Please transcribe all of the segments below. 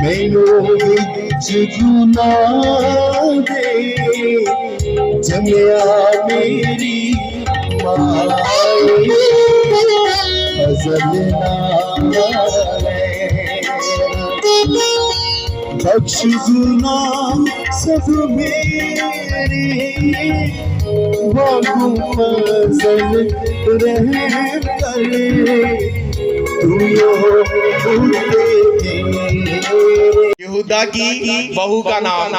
मैनू विच गुनाह दे जमिया मेरी माए फजल बख्श गुनाह सब मेरे बाबू फजल रहम कर तू यहूदा की बहू का नाम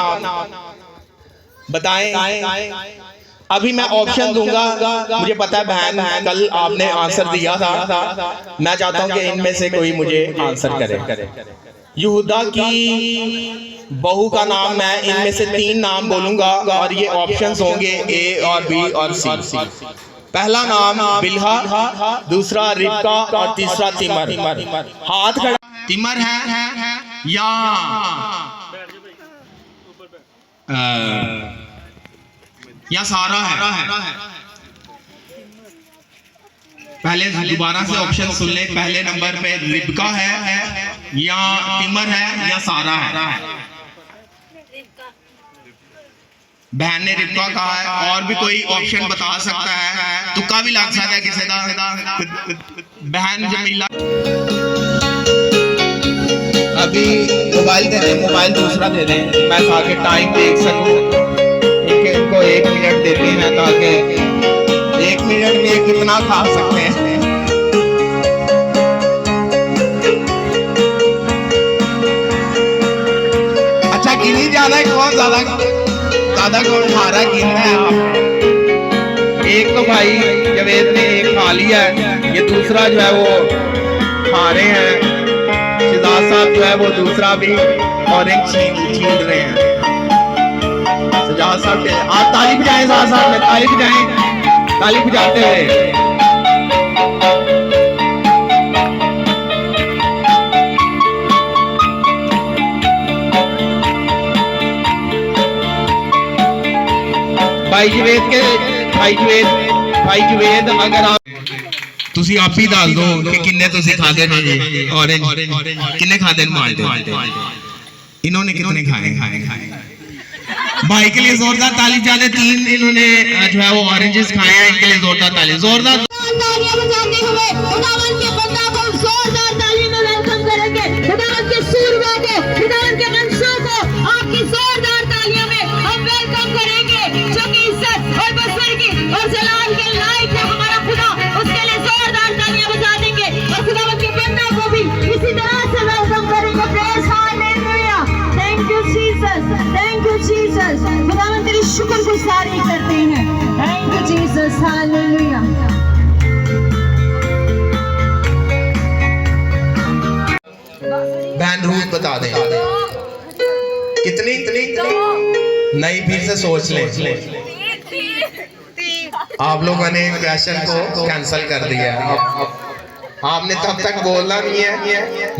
बताएं। अभी मैं ऑप्शन दूंगा, मुझे पता है बहन कल आपने आंसर दिया था, मैं चाहता हूं कि इनमें से कोई मुझे आंसर करे। यहूदा की बहू का नाम मैं इनमें से 3 नाम बोलूंगा और ये ऑप्शंस होंगे ए और बी और सी। पहला नाम बिल्हा, दूसरा रिबका और तीसरा तिमर। हाथ खड़ा, तिमर है या सारा है। पहले दोबारा से ऑप्शन सुन ले। पहले नंबर पे रिबका है या तिमर है या सारा है। बहन ने रिबका कहा है, और भी कोई ऑप्शन बता सकता है, तुक्का भी लग सकता है किसी का। बहन जमीला अभी मोबाइल दे दें, मोबाइल दूसरा दे दें, मैं ताकि टाइम देख सकूं। इनको 1 मिनट देते हैं ताकि 1 मिनट में कितना खा सकते हैं। अच्छा गिनी जाना है कौन ज्यादा कौन खा रहा है, गिनना है आप। एक तो भाई जवेद ने 1 खा लिया है, ये दूसरा जो है वो खा रहे हैं। शिजाद साहब जो है वो दूसरा भी ऑरेंज छीन रहे हैं। शिजाद साहब के आप ताली बजाएं, साहब में ताली बजाएं, ताली बजाते हुए। भाई जवेद अगर आप तुसी आप ही दस दो कि किन्ने तुसी खाते ने जी ऑरेंज, किन्ने खाते मान दो। इन्होंने कितने खाए? भाई के लिए जोरदार ताली बजाते। 3 इन्होंने जो है वो ऑरेंजेस खाए हैं, इनके लिए जोरदार ताली, जोरदार तालियां बजाते हुए खुदावंद के बंदा को जोरदार ताली में वेलकम करेंगे। खुदावंद के सूरबा को, खुदावंद के मंशों को आपकी जोरदार तालियों में हम वेलकम करेंगे। जो कि इज्जत और बसरगी और जलाल के लायक है हमारा खुदा, उसके लिए जोरदार तालियां बजा देंगे। और खुदावंद के बंदा को भी इसी तरह से वेलकम करेंगे। Praise hallelujah, thank you Jesus, thank you Jesus. खुदावंद तेरी शुक्रगुजारी करते हैं। Thank you Jesus, hallelujah. बहन रूट बता दें कितनी नहीं, फिर से सोच लें। आप लोगों ने क्वेश्चन को कैंसिल कर दिया। आपने तब तक बोलना नहीं है,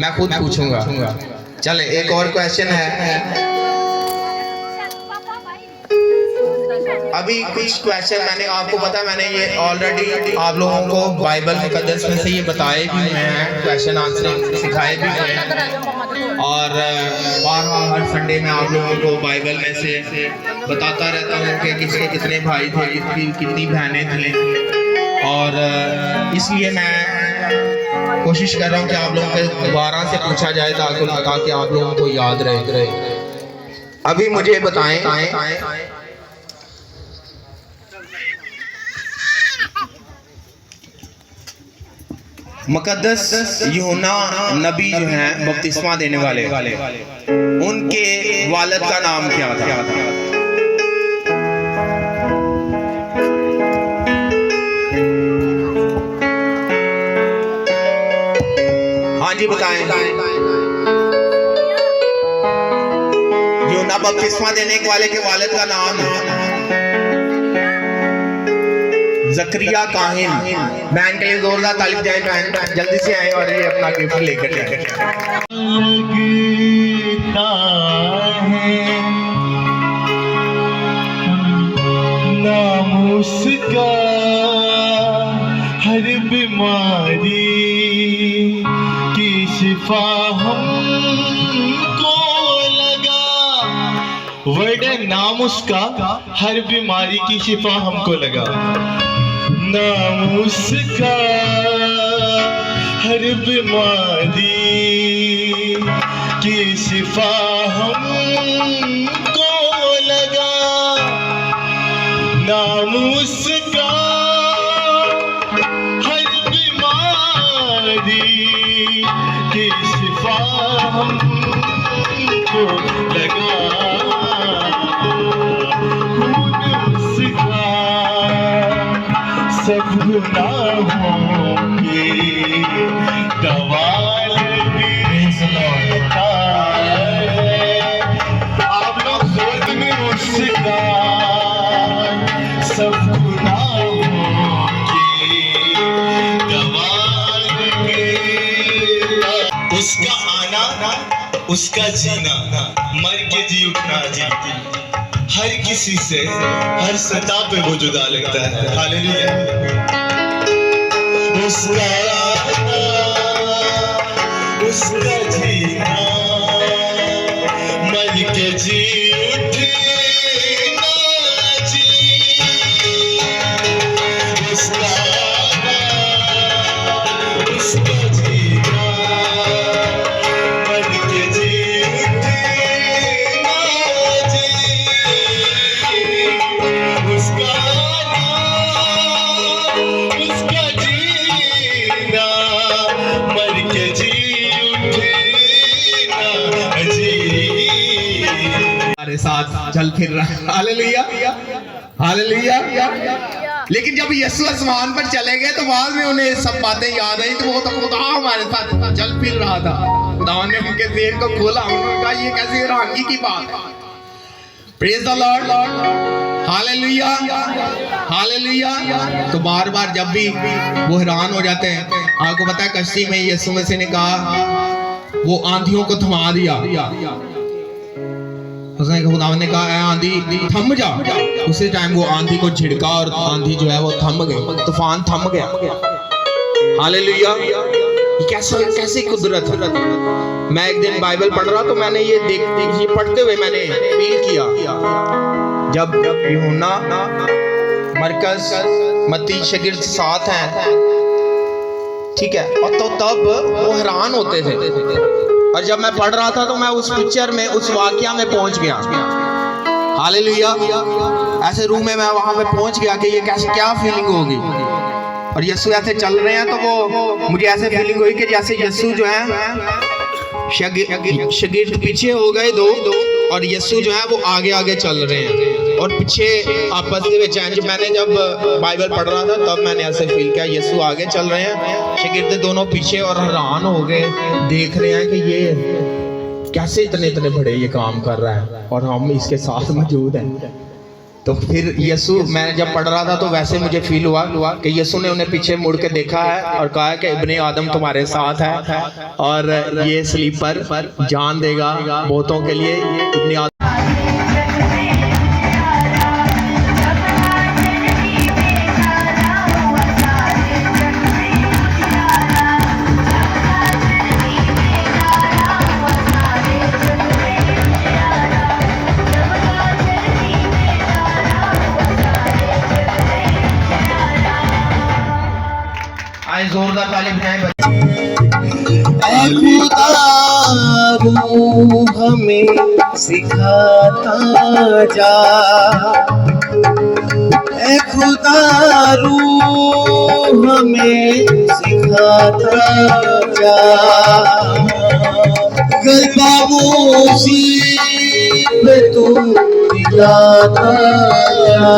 मैं खुद पूछूंगा। चले एक और क्वेश्चन है। अभी कुछ क्वेश्चन मैंने आपको पता, मैंने ये ऑलरेडी आप लोगों को बाइबल मुकद्दस में से ये बताए भी हैं, क्वेश्चन आंसर सिखाए भी हैं। और बार-बार हर संडे में आप लोगों को बाइबल में से बताता रहता हूँ कि किसके कितने भाई थे, कितनी बहनें थी। और इसलिए मैं कोशिश कर रहा हूँ कि आप लोगों को दोबारा से पूछा जाए ताकि आप लोगों को याद रहे। अभी मुझे बताएं, मुकद्दस यूहन्ना नबी जो हैं बपतिस्मा देने वाले, उनके वालिद का नाम क्या था? हाँ जी बताएं। यूहन्ना बपतिस्मा देने वाले के वालिद का नाम ज़करिया काहिन। बहन के लिए जोरदार ताली बजाएं। बहन जल्दी से आए और ये अपना गिफ्ट लेकर जाए। नामुस्का हर बीमारी की शिफा हमको लगा। वर्ड है नाम उसका, हर बीमारी की शिफा हमको लगा। नाम उसका हर बीमारी की शिफा हमको लगा। नाम उसका हर बीमारी की शिफा हमको लगा। खून उसका सब गुनाहों की दवा लेता है। आप लोग स्वर्ग में उसका सब गुनाहों की दवा लेता। उसका आना उसका जीना, मर के जी उठना जी। हर किसी से हर सतह पे वो जुदा लगता है। हालेलुया। उसका आना उसका जीना, मर के जी उठना जी। उसका आना उसका जीना, मर के जी उठना जी। उसका आना उसका जीना, मर के जी उठना जी। हमारे साथ चल फिर रहा है। Hallelujah hallelujah. लेकिन जब यीशु आसमान पर चले गए तो बाद में उन्हें सब बातें याद आई, तो वो तो खुदा हमारे साथ चल फिर रहा था। खुदा ने उनके ज़हन को खोला, उन्होंने कहा ये कैसी हैरानी की बात है। Praise the Lord hallelujah hallelujah. तो बार बार जब भी वो हैरान हो जाते हैं, आपको पता है कश्ती में यीशु मसीह ने कहा, वो आंधियों को थमा दिया। उसने खुदा ने कहा ऐ आंधी थम जा। उसी टाइम वो आंधी को झिड़का और आंधी जो है वो थम गई, तूफान थम गया। हालेलुया। ये कैसे कुदरत है। मैं एक दिन बाइबल पढ़ रहा तो मैंने ये ये पढ़ते हुए मैंने फील किया, जब यूहन्ना मरकज मत्ती शागिर्द साथ हैं, ठीक है, और तो तब वो हैरान होते थे। और जब मैं पढ़ रहा था तो मैं उस पिक्चर में, उस वाकया में पहुंच गया। हालेलुया। ऐसे रूम में मैं वहां पे पहुंच गया कि ये कैसे क्या फीलिंग होगी। और यीशु ऐसे चल रहे हैं तो वो मुझे ऐसे फीलिंग हुई कि जैसे यीशु जो है शागिर्द पीछे हो गए दो, और यीशु जो है वो आगे आगे चल रहे हैं और पीछे आपस में चैन। मैंने जब बाइबल पढ़ रहा था तब मैंने ऐसे फील किया, यीशु आगे चल रहे हैं, शागिर्द दोनों पीछे, और हैरान हो गए, देख रहे हैं कि ये कैसे इतने बड़े ये काम कर रहा है और हम इसके साथ मौजूद हैं। तो फिर यीशु, मैं जब पढ़ रहा था तो वैसे मुझे फील हुआ कि यीशु ने उन्हें पीछे मुड़ के देखा है और कहा कि इब्ने आदम तुम्हारे साथ है और ये स्लीपर जान देगा बहुतों के लिए। इब्ने आदम जोरदार ताली बजाएं। खुदा रूह हमें सिखाता जा, ऐ खुदा रूह हमें सिखाता जा। गलबामोशी पे तू दिलाता जा,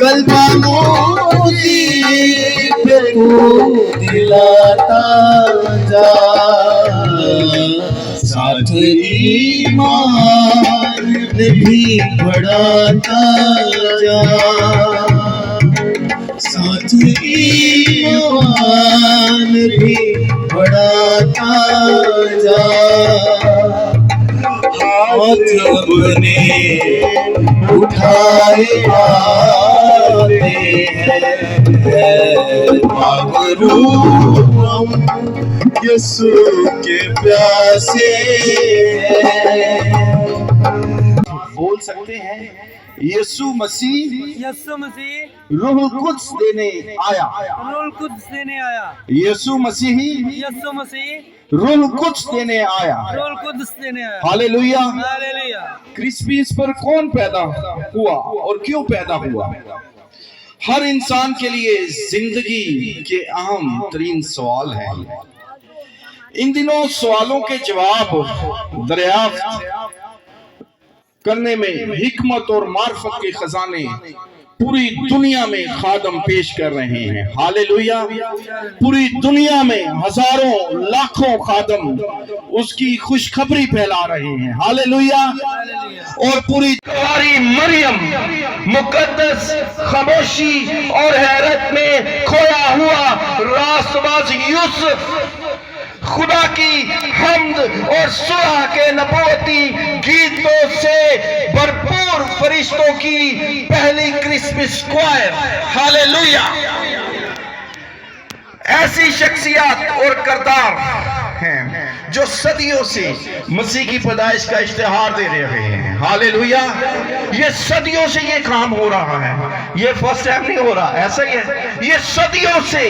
गलबामोशी पे तू दिलाता जा। साथ ईमान भी बढ़ाता जा, साथ ईमान भी बढ़ाता जा। हाथ अपने उठाए आते हैं, मगरू हम यीशु के प्यासे बोल सकते हैं यीशु मसीह यीशु मसीह रूह कुद्स देने आया। रूह कुद्स देने आया। यीशु मसीह यीशु मसीह रूह कुद्स देने आया। रूह कुद्स देने आया। हालेलुया। हालेलुया। क्रिसमस पर कौन पैदा हुआ और क्यों पैदा हुआ? हर इंसान के लिए जिंदगी के अहम तरीन सवाल हैं। इन दिनों सवालों के जवाब दरियाफ्त करने में हिकमत और मार्फत के खजाने पूरी दुनिया में खादम पेश कर रहे हैं। हालेलुया। पूरी दुनिया में हजारों लाखों खादम उसकी खुशखबरी फैला रहे हैं। हालेलुया। और पूरी कुंवारी मरियम मुकद्दस खामोशी और हैरत में खोया हुआ रास्तबाज यूसुफ खुदा की हम्द और सुलह के नबूवती गीतों से भरपूर फरिश्तों की पहली क्रिसमस क्वायर। हालेलुया। ऐसी शख्सियत और किरदार हैं जो सदियों से मसीह की पैदाइश का इश्तिहार दे रहे हैं। हालेलुया। ये सदियों से ये काम हो रहा है, ये फर्स्ट टाइम नहीं हो रहा, ऐसा ही है। ये सदियों से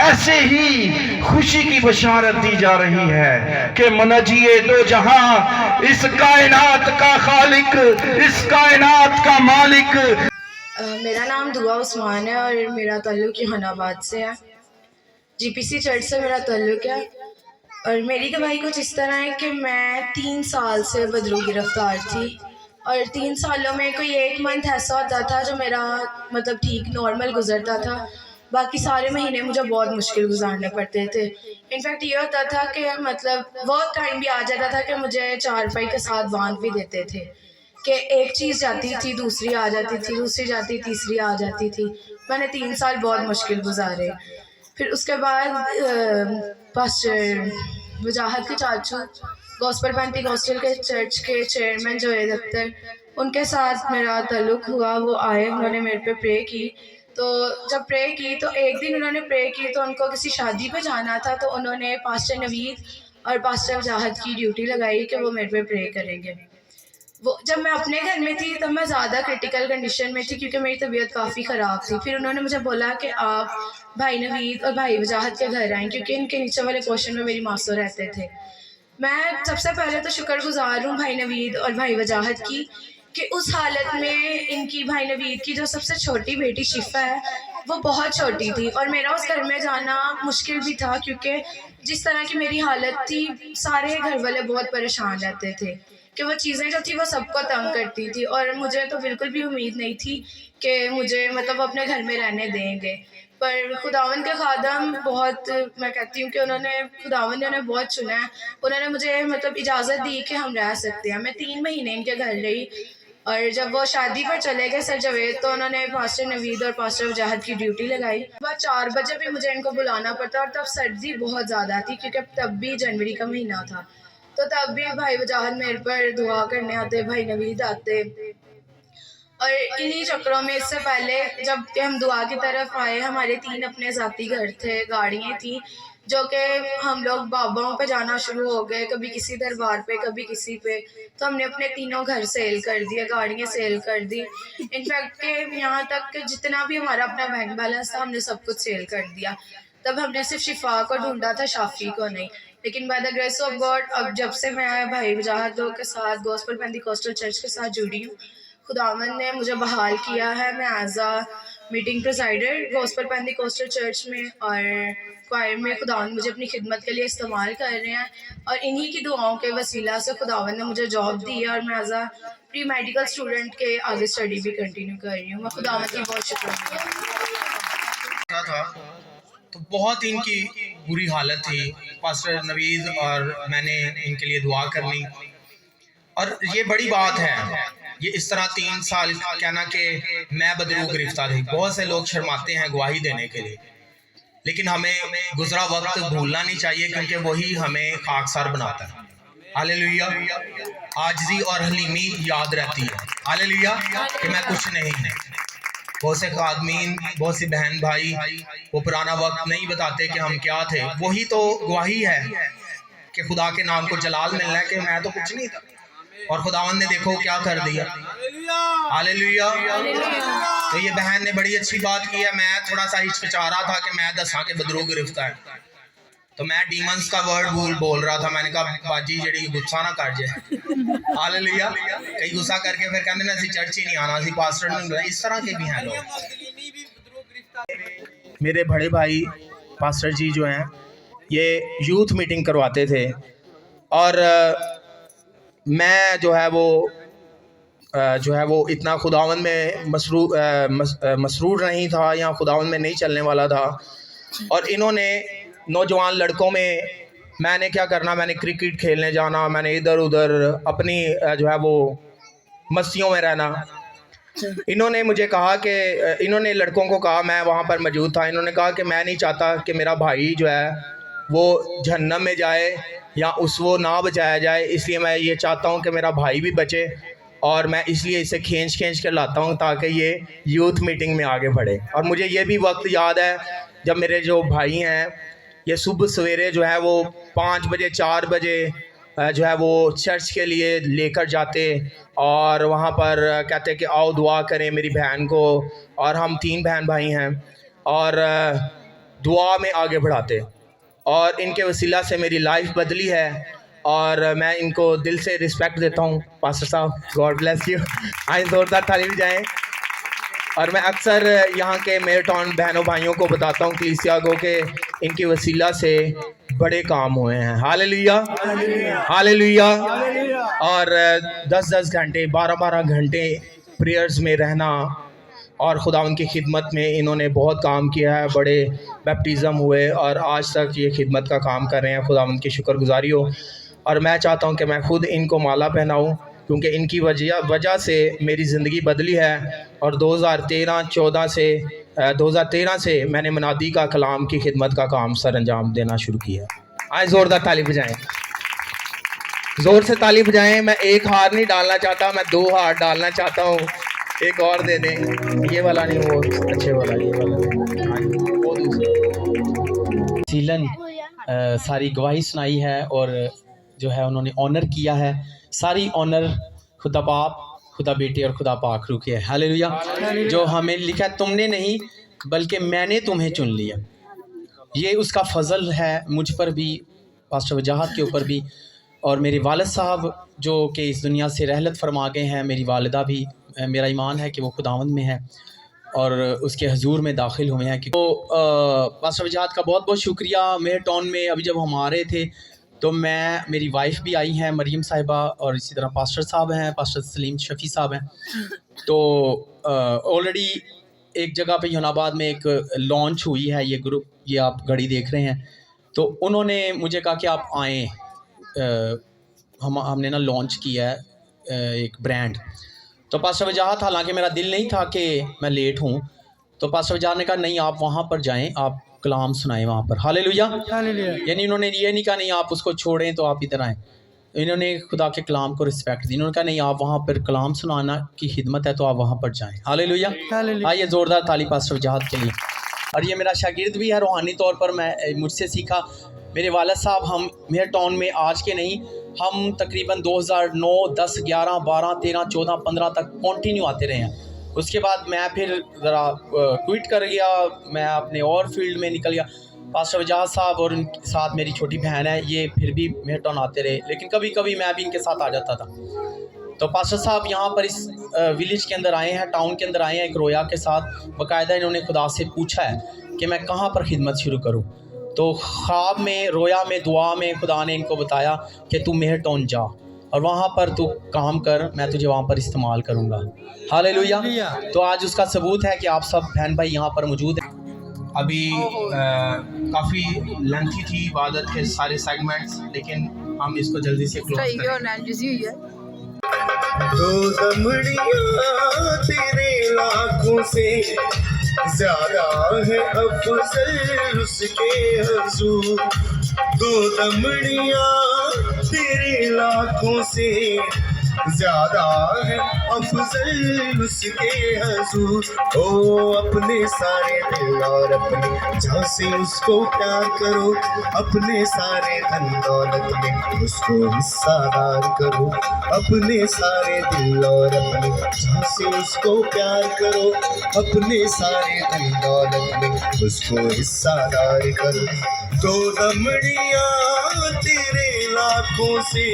ऐसे ही खुशी की बशारत दी जा रही है कि मनजिए दो जहां, इस कायनात का खालिक, इस कायनात का मालिक। मेरा नाम दुआ उस्मान है और मेरा ताल्लुक जहानाबाद से है। जीपीसी चर्च से मेरा ताल्लुक है। और मेरी गवाही कुछ इस तरह है कि मैं 3 साल से बदरू गिरफ्तार थी और 3 सालों में कोई एक मंथ ऐसा होता था जो मेरा मतलब ठीक नॉर्मल गुजरता था। बाकी सारे महीने मुझे बहुत मुश्किल गुजारने पड़ते थे। इनफैक्ट ये होता था कि मतलब वर्क टाइम भी आ जाता था कि मुझे चारपाई के साथ बांध भी देते थे कि एक चीज़ जाती थी दूसरी आ जाती थी, दूसरी जाती तीसरी आ जाती थी। मैंने 3 साल बहुत मुश्किल गुजारे। फिर उसके बाद पास्टर वजाहत के चाचू गॉस्पेल पेंटिकॉस्टल के चर्च के चेयरमैन जोएद अख्तर, उनके साथ मेरा ताल्लुक़ हुआ। वो आए, उन्होंने मेरे पे प्रे की। तो जब प्रे की तो एक दिन उन्होंने प्रे की तो उनको किसी शादी पे जाना था, तो उन्होंने पास्टर नवीद और पास्टर वजाहत की ड्यूटी लगाई कि वो मेरे पे प्रे करेंगे। वो जब मैं अपने घर में थी तब मैं ज़्यादा क्रिटिकल कंडीशन में थी क्योंकि मेरी तबीयत काफ़ी ख़राब थी। फिर उन्होंने मुझे बोला कि आप भाई नवीद और भाई वजाहत के घर आएँ क्योंकि इनके नीचे वाले पोर्शन में मेरी मासो रहते थे। मैं सबसे पहले तो शुक्रगुजार हूँ भाई नवीद और भाई वजाहत की कि उस हालत में इनकी भाई नवीद की जो सबसे छोटी बेटी शिफा है वो बहुत छोटी थी और मेरा उस घर में जाना मुश्किल भी था क्योंकि जिस तरह की मेरी हालत थी सारे घर वाले बहुत परेशान रहते थे कि वो चीज़ें जो थी वो सबको तंग करती थी और मुझे तो बिल्कुल भी उम्मीद नहीं थी कि मुझे मतलब अपने घर में रहने देंगे। पर खुदावन के खादम बहुत, मैं कहती हूँ कि खुदावन ने उन्हें बहुत चुना है। उन्होंने मुझे मतलब इजाज़त दी कि हम रह सकते हैं। मैं 3 महीने इनके घर रही और जब वो शादी पर चले गए सर जवेद तो उन्होंने पास्टर नवीद और पास्टर वजाहत की ड्यूटी लगाई। सुबह 4 बजे भी मुझे इनको बुलाना पड़ता और तब सर्दी बहुत ज़्यादा थी क्योंकि तब भी जनवरी का महीना था। तो तब भी भाई वजाहत मेरे पर दुआ करने आते, भाई नवीद आते। और इन्हीं चक्रों में इससे पहले जब कि हम दुआ की तरफ आए, हमारे 3 अपने ज़ाती घर थे, गाड़ियाँ थी जो कि हम लोग बाबाओं पे जाना शुरू हो गए, कभी किसी दरबार पे कभी किसी पे। तो हमने अपने तीनों घर सेल कर दिए, गाड़ियाँ सेल कर दी। इनफैक्ट के यहाँ तक कि जितना भी हमारा अपना बैंक बैलेंस था हमने सब कुछ सेल कर दिया। तब हमने सिर्फ शिफा को ढूंढा था, शाफी को नहीं। लेकिन by the grace of God अब जब से मैं भाई वजाहत लोग के साथ गॉस्पेल पेंटिकॉस्टल चर्च के साथ जुड़ी हूँ, खुदावन ने मुझे बहाल किया है। मैं as a meeting presider gospel pentecostal church में और क्वायर में खुदावन मुझे अपनी खिदमत के लिए इस्तेमाल कर रहे हैं और इन्हीं की दुआओं के वसीला से खुदावन ने मुझे जॉब दी है और मैं as a pre medical student के आगे स्टडी भी कंटिन्यू कर रही हूँ। मैं खुदावन की बहुत शुक्रिया था। तो बहुत इनकी बुरी हालत थी। पास्टर नवीद और मैंने इनके लिए दुआ करनी और ये बड़ी बात है। ये इस तरह 3 साल कहना कि मैं बदरू गिरफ्तार थी। बहुत से लोग शर्माते हैं गवाही देने के लिए, लेकिन हमें गुजरा वक्त भूलना नहीं चाहिए क्योंकि वही हमें खाकसार बनाता है। हालेलुया। आजिज़ी और हलीमी याद रहती है। हालेलुया कि मैं कुछ नहीं है। बहुत से खादमीन, बहुत सी बहन भाई वो पुराना वक्त नहीं बताते कि हम क्या थे। वही तो गवाही है कि खुदा के नाम को जलाल मिलना है कि मैं तो कुछ नहीं था और खुदावंद ने देखो क्या कर दिया। हालेलुया। तो ये बहन ने बड़ी अच्छी बात की है। मैं थोड़ा सा हिचकिचा रहा था कि मैं दसा के बदरू गिरफ्तार है, तो मैं डीमंस का वर्ड बोल रहा था। मैंने कहा बाजी जड़ी गुस्सा ना कर जाए। हालेलुया। कई गुस्सा करके फिर कहते ना चर्च ही नहीं आना, पास्टर नहीं। इस तरह के भी हैं लोग। मेरे बड़े भाई पास्टर जी जो हैं ये यूथ मीटिंग करवाते थे और मैं जो है वो इतना खुदावन में मसरूर नहीं था या खुदावन में नहीं चलने वाला था। और इन्होंने नौजवान लड़कों में मैंने क्या करना, मैंने क्रिकेट खेलने जाना, मैंने इधर उधर अपनी जो है वो मस्तियों में रहना। इन्होंने मुझे कहा कि इन्होंने लड़कों को कहा, मैं वहाँ पर मौजूद था, इन्होंने कहा कि मैं नहीं चाहता कि मेरा भाई जो है वो जहन्नम में जाए या वो ना बचाया जाए, इसलिए मैं ये चाहता हूँ कि मेरा भाई भी बचे और मैं इसलिए इसे खींच कर लाता हूँ ताकि ये यूथ मीटिंग में आगे बढ़े। और मुझे ये भी वक्त याद है जब मेरे जो भाई हैं ये सुबह सवेरे जो है वो 5 बजे 4 बजे जो है वो चर्च के लिए लेकर जाते और वहाँ पर कहते कि आओ दुआ करें मेरी बहन को, और हम 3 बहन भाई हैं और दुआ में आगे बढ़ाते। और इनके वसीला से मेरी लाइफ बदली है और मैं इनको दिल से रिस्पेक्ट देता हूँ। पास्टर साहब गॉड ब्लेस यू। आइए जोरदार ताली बजाएं। और मैं अक्सर यहाँ के मेयर टाउन बहनों भाइयों को बताता हूँ कलीसिया को कि इनके वसीला से बड़े काम हुए हैं। Hallelujah hallelujah. और 10-10 घंटे 12-12 घंटे प्रेयर्स में रहना और खुदा उनकी खिदमत में इन्होंने बहुत काम किया है। बड़े बैप्टिज़म हुए और आज तक ये खिदमत का काम कर रहे हैं। खुदा उनकी शुक्रगुजारी हो। और मैं चाहता हूँ कि मैं खुद इनको माला पहनाऊँ क्योंकि इनकी वजह से मेरी ज़िंदगी बदली है। और 2013 से मैंने मनादी का कलाम की खिदमत का काम सर अंजाम देना शुरू किया। आए ज़ोरदार ताली बजाएं, ज़ोर से ताली बजाएं। मैं एक हार नहीं डालना चाहता, मैं 2 हार डालना चाहता हूँ। एक और दे दें, ये वाला नहीं, वो अच्छे वाला, ये वाला वो दूसरा। सीलन सारी गवाही सुनाई है और जो है उन्होंने ऑनर किया है। सारी ऑनर खुदा बाप, खुदा बेटे और खुदा पाक रूह की है। हालेलुया। जो हमें लिखा तुमने नहीं बल्कि मैंने तुम्हें चुन लिया, ये उसका फ़ज़ल है मुझ पर भी, पास्टर वजाहत के ऊपर भी, और मेरे वालिद साहब जो कि इस दुनिया से रहलत फरमा गए हैं। मेरी वालिदा भी, मेरा ईमान है कि वो खुदावंद में है और उसके हजूर में दाखिल हुए हैं। तो पास्टर वजाहत का बहुत बहुत शुक्रिया। मेयर टाउन में अभी जब हम आ रहे थे तो मेरी वाइफ भी आई हैं मरीम साहिबा, और इसी तरह पास्टर साहब हैं, पास्टर सलीम शफ़ी साहब हैं। तो ऑलरेडी एक जगह पे हुनाबाद में एक लॉन्च हुई है ये ग्रुप, ये आप घड़ी देख रहे हैं। तो उन्होंने मुझे कहा कि आप आएँ, हमने ना लॉन्च किया है एक ब्रांड। तो पास्टर वजाहत, हालांकि मेरा दिल नहीं था कि मैं लेट हूँ, तो पास्टर वजाहत ने कहा नहीं आप वहाँ पर जाएँ, आप कलाम सुनाएं वहाँ पर। हालेलुया। यानी उन्होंने ये नहीं कहा नहीं आप उसको छोड़ें तो आप इधर आएँ। इन्होंने खुदा के कलाम को रिस्पेक्ट दी। इन्होंने कहा नहीं आप वहाँ पर कलाम सुनाना की खिदमत है तो आप वहाँ पर जाएँ। हालेलुया। आइए ज़ोरदार ताली पास्टर वजाहत के लिए। और ये मेरा शागिर्द भी है, रूहानी तौर पर मैं मुझसे सीखा। मेरे वालिद साहब हम मेयर टाउन में आज के नहीं, हम तकरीबन 2009, 10, 11, 12, 13, 14, 15 तक कंटिन्यू आते रहे हैं। उसके बाद मैं फिर ज़रा क्विट कर गया, मैं अपने और फील्ड में निकल गया। पास्टर वजाहत साहब और उनके साथ मेरी छोटी बहन है, ये फिर भी मेयर टाउन आते रहे, लेकिन कभी कभी मैं भी इनके साथ आ जाता था। तो पास्टर साहब यहाँ पर इस विलेज के अंदर आए हैं, टाउन के अंदर आए हैं एक रोया के साथ। बाकायदा इन्होंने खुदा से पूछा है कि मैं कहाँ पर खिदमत शुरू करूँ। तो ख्वाब में, रोया में, दुआ में खुदा ने इनको बताया कि तू मेयर टाउन जा और वहाँ पर तू काम कर, मैं तुझे वहाँ पर इस्तेमाल करूँगा। हालेलुया। तो आज उसका सबूत है कि आप सब बहन भाई यहाँ पर मौजूद हैं। अभी काफ़ी लेंथी थी इबादत के सारे सेगमेंट्स, लेकिन हम इसको जल्दी से क्लोज करें। दो दमड़ियाँ तेरे लाखों से ज़्यादा है अफज़ल उसके हुज़ूर। दो दमड़ियाँ तेरे लाखों से ज्यादा है अफजल उसके हजूर। ओ अपने सारे दिल और अपनी जान से उसको प्यार करो, अपने सारे धन दौलत में उसको हिस्सादार करो, अपने सारे दिल और अपनी जान से उसको प्यार करो, अपने सारे धन दौलत में उसको हिस्सादार करो। दो दमड़ियाँ तेरे लाखों से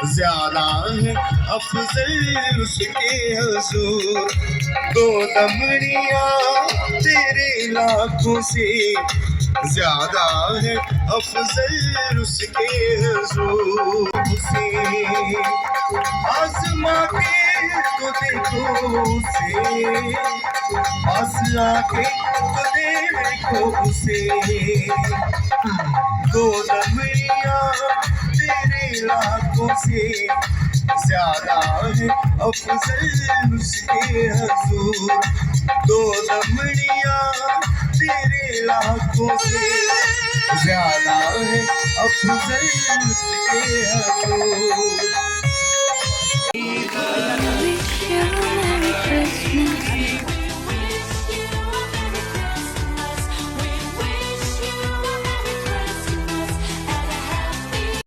ज्यादा है अफजल उसके हजूर। दो दमड़ियाँ तेरे लाखों से ज्यादा है अफजल उसके हजूर। उसे आज़मा के तो देखो उसे, आसला के तो देखो उसे। दो दमड़ियाँ तेरे लाखों से ज्यादा है अफजल उसके हजूर। दो दमड़ियाँ तेरे लाखों से ज्यादा है अफजल उसके हजूर।